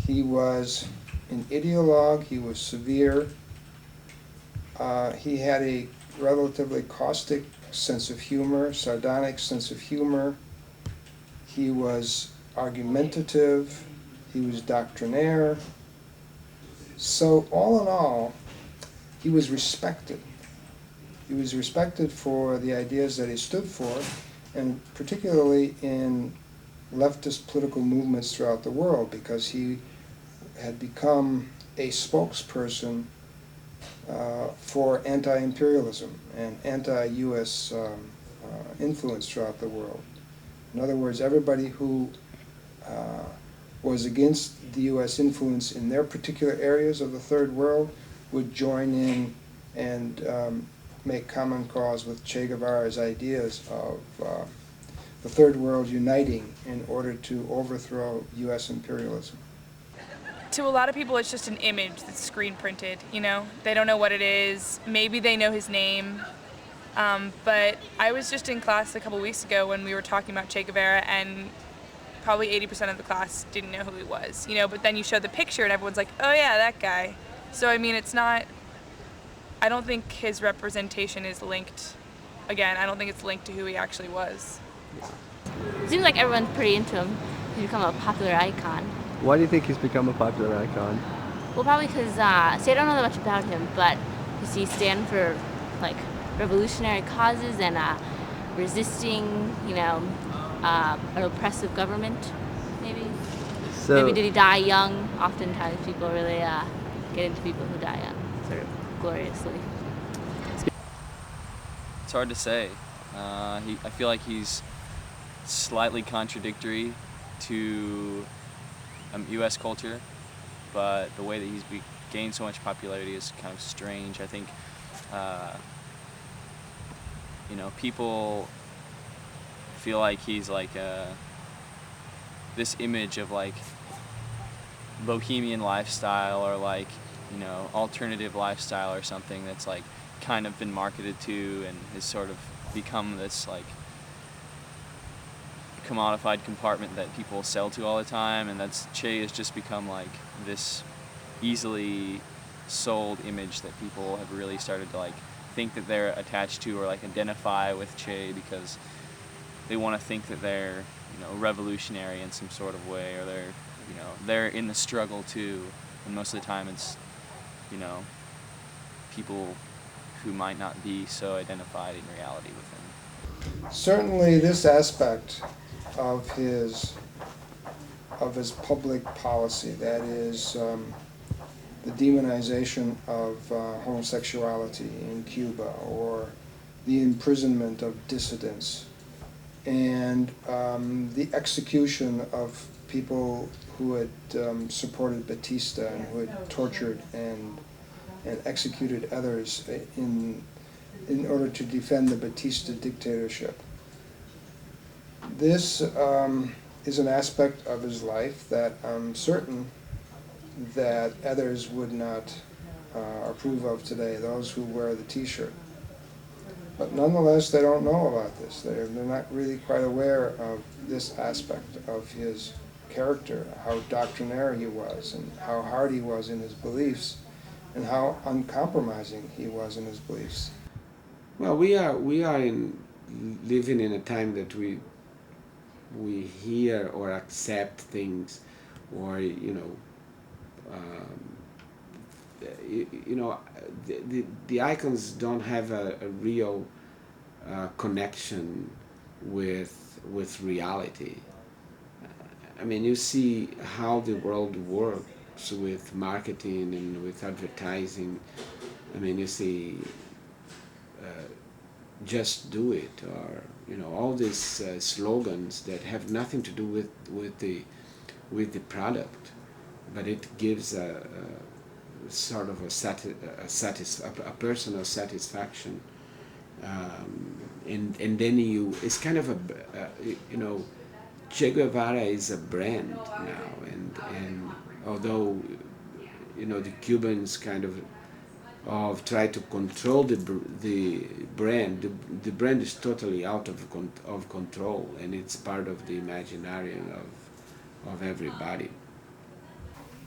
He was an ideologue, he was severe, he had a relatively caustic sense of humor, sardonic sense of humor. He was argumentative, he was doctrinaire. So all in all, he was respected. He was respected for the ideas that he stood for, and particularly in leftist political movements throughout the world, because he had become a spokesperson for anti-imperialism and anti-U.S. Influence throughout the world. In other words, everybody who was against the U.S. influence in their particular areas of the Third World would join in and make common cause with Che Guevara's ideas of the Third World uniting in order to overthrow U.S. imperialism. To a lot of people, it's just an image that's screen printed, you know? They don't know what it is. Maybe they know his name. But I was just in class a couple weeks ago when we were talking about Che Guevara, and probably 80% of the class didn't know who he was, you know? But then you show the picture and everyone's like, oh yeah, that guy. So I mean, it's not, I don't think his representation is linked, again, I don't think it's linked to who he actually was. It seems like everyone's pretty into him. He's become a popular icon. Why do you think he's become a popular icon? Well, probably because, see, I don't know that much about him, but does he stand for, like, revolutionary causes and resisting, you know, an oppressive government, maybe? So, maybe did he die young? Oftentimes people really get into people who die young, sort of gloriously. It's hard to say. I feel like he's slightly contradictory to U.S. culture, but the way that he's gained so much popularity is kind of strange. I think, you know, people feel like he's like this image of like bohemian lifestyle or like, you know, alternative lifestyle or something that's like kind of been marketed to and has sort of become this like commodified compartment that people sell to all the time, and that's Che has just become like this easily sold image that people have really started to like think that they're attached to or like identify with Che because they want to think that they're, you know, revolutionary in some sort of way, or they're, you know, they're in the struggle too, and most of the time it's, you know, people who might not be so identified in reality with him. Certainly this aspect of his public policy, that is the demonization of homosexuality in Cuba, or the imprisonment of dissidents, and the execution of people who had supported Batista and who had tortured and executed others in order to defend the Batista dictatorship. This is an aspect of his life that I'm certain that others would not approve of today, those who wear the t-shirt. But nonetheless, they don't know about this. They're not really quite aware of this aspect of his character, how doctrinaire he was, and how hard he was in his beliefs, and how uncompromising he was in his beliefs. Well, we are living in a time that we hear or accept things, or the icons don't have a real connection with reality. I mean, you see how the world works with marketing and with advertising. I mean, you see just do it, or all these slogans that have nothing to do with the product, but it gives a sort of a personal satisfaction, and then it's kind of Che Guevara is a brand now, and although the Cubans kind of try to control the brand. The brand is totally out of control, and it's part of the imaginarium of everybody.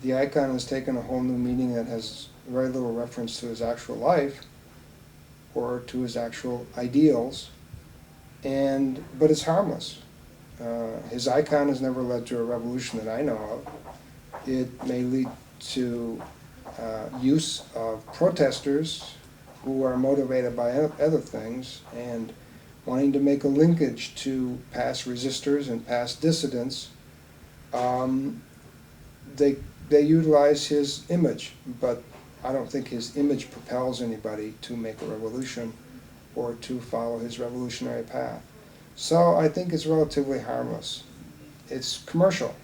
the icon has taken a whole new meaning that has very little reference to his actual life or to his actual ideals, but it's harmless. His icon has never led to a revolution that I know of. It may lead to use of protesters who are motivated by other things and wanting to make a linkage to past resistors and past dissidents. They utilize his image, but I don't think his image propels anybody to make a revolution or to follow his revolutionary path. So I think it's relatively harmless. It's commercial.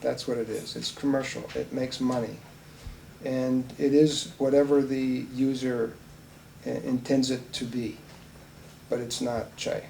That's what it is. It's commercial. It makes money. And it is whatever the user intends it to be. But it's not Che.